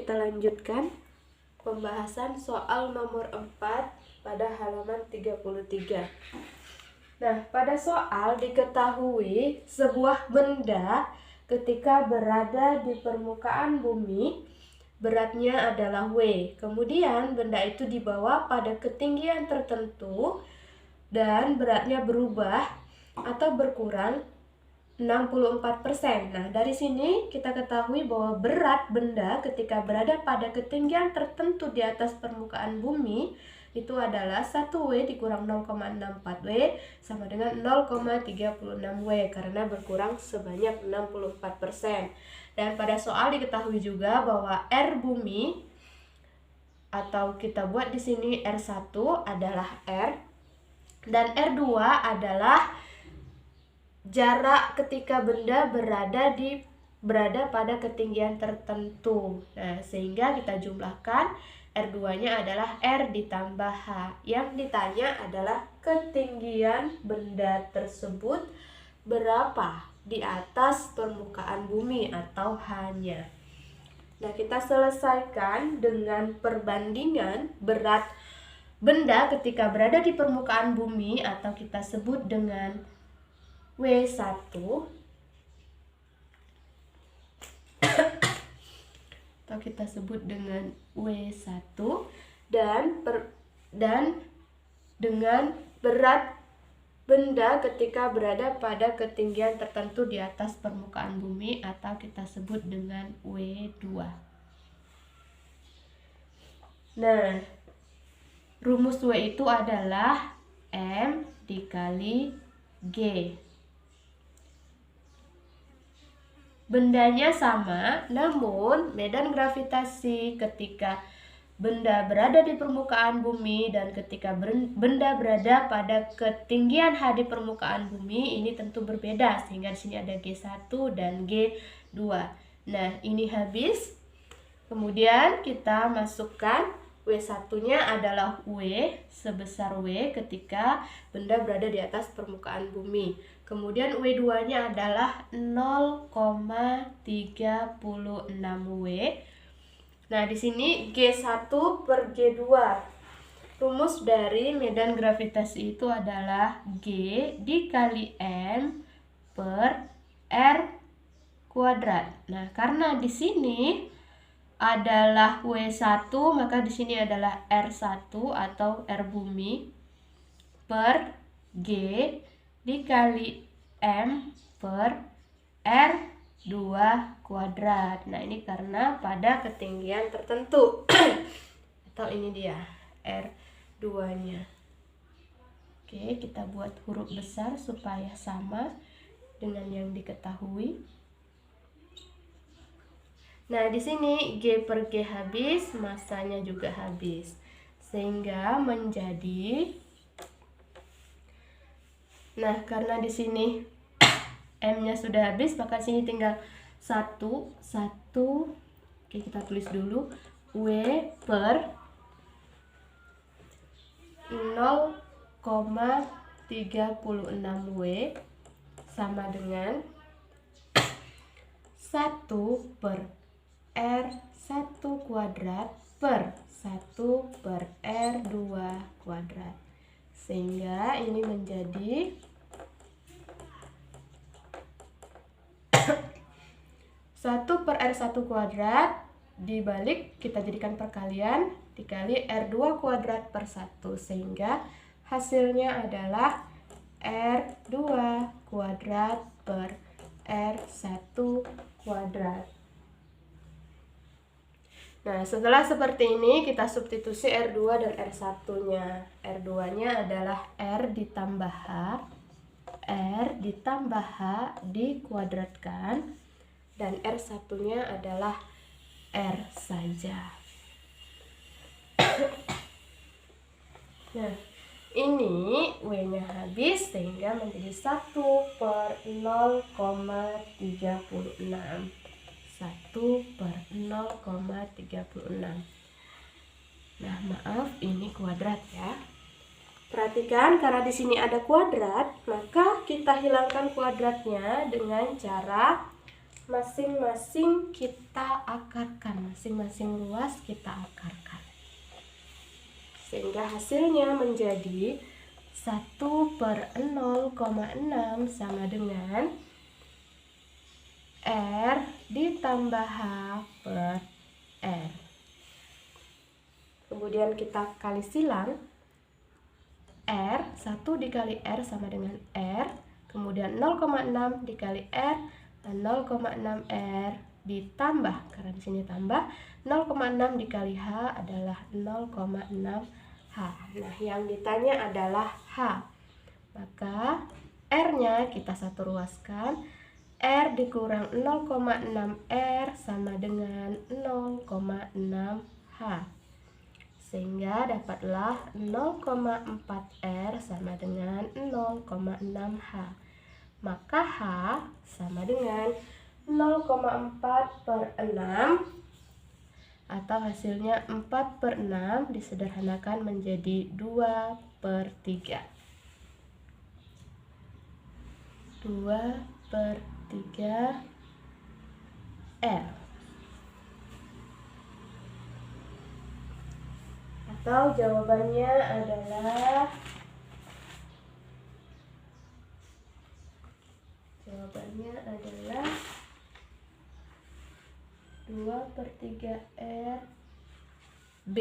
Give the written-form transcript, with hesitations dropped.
kita lanjutkan pembahasan soal nomor 4 pada halaman 33. Nah, pada soal diketahui sebuah benda ketika berada di permukaan bumi beratnya adalah W. Kemudian benda itu dibawa pada ketinggian tertentu dan beratnya berubah atau berkurang 64%. Nah, dari sini kita ketahui bahwa berat benda ketika berada pada ketinggian tertentu di atas permukaan bumi itu adalah 1W dikurang 0,64W sama dengan 0,36W karena berkurang sebanyak 64%. Dan pada soal diketahui juga bahwa R bumi atau kita buat di sini R1 adalah R dan R2 adalah jarak ketika benda berada pada ketinggian tertentu. Nah, sehingga kita jumlahkan R2-nya adalah R ditambah H. Yang ditanya adalah ketinggian benda tersebut berapa di atas permukaan bumi atau H-nya. Nah, kita selesaikan dengan perbandingan berat benda ketika berada di permukaan bumi atau kita sebut dengan W1 atau kita sebut dengan W1 dan dengan berat benda ketika berada pada ketinggian tertentu di atas permukaan bumi atau kita sebut dengan W2. Nah, rumus W itu adalah M dikali G. Bendanya sama, namun medan gravitasi ketika benda berada di permukaan bumi dan ketika benda berada pada ketinggian H di permukaan bumi ini tentu berbeda, sehingga di sini ada G1 dan G2. Nah, ini habis. Kemudian kita masukkan W1-nya adalah W sebesar W ketika benda berada di atas permukaan bumi. Kemudian W2-nya adalah 0,36W. Nah, di sini G1 per G2. Rumus dari medan gravitasi itu adalah G dikali M per R kuadrat. Nah, karena di sini adalah W1, maka di sini adalah R1 atau R bumi per G dikali M per R2 kuadrat. Nah, ini karena pada ketinggian tertentu. Atau ini dia R2-nya. Oke, kita buat huruf besar supaya sama dengan yang diketahui. Nah, di sini G per G habis, masanya juga habis. Sehingga menjadi, nah, karena di sini M-nya sudah habis, maka sini tinggal 1. Oke, kita tulis dulu. W per 0,36W sama dengan 1 per R1 kuadrat per 1 per R2 kuadrat. Sehingga ini menjadi 1 per R1 kuadrat dibalik kita jadikan perkalian dikali R2 kuadrat per 1. Sehingga hasilnya adalah R2 kuadrat per R1 kuadrat. Nah, setelah seperti ini kita substitusi R2 dan R1-nya. R2-nya adalah R ditambah H dikuadratkan dan R1-nya adalah R saja. Nah, ini W-nya habis sehingga menjadi 1 per 0,36. 1 per 0,36. Nah, maaf, ini kuadrat ya. Perhatikan, karena di sini ada kuadrat, maka kita hilangkan kuadratnya dengan cara masing-masing kita akarkan, masing-masing ruas kita akarkan. Sehingga hasilnya menjadi 1/0,6 sama dengan R ditambah H per R. Kemudian kita kali silang. R, 1 dikali R sama dengan R. Kemudian 0,6 dikali R, dan 0,6 R ditambah, karena di sini tambah, 0,6 dikali H adalah 0,6 H. Nah, yang ditanya adalah H. Maka R-nya kita satu ruaskan. R dikurang 0,6 R sama dengan 0,6 H. Sehingga dapatlah 0,4 R sama dengan 0,6 H. Maka H sama dengan 0,4/6, atau hasilnya 4/6 disederhanakan menjadi 2/3. 2/3 R. Atau jawabannya adalah 2/3 R B.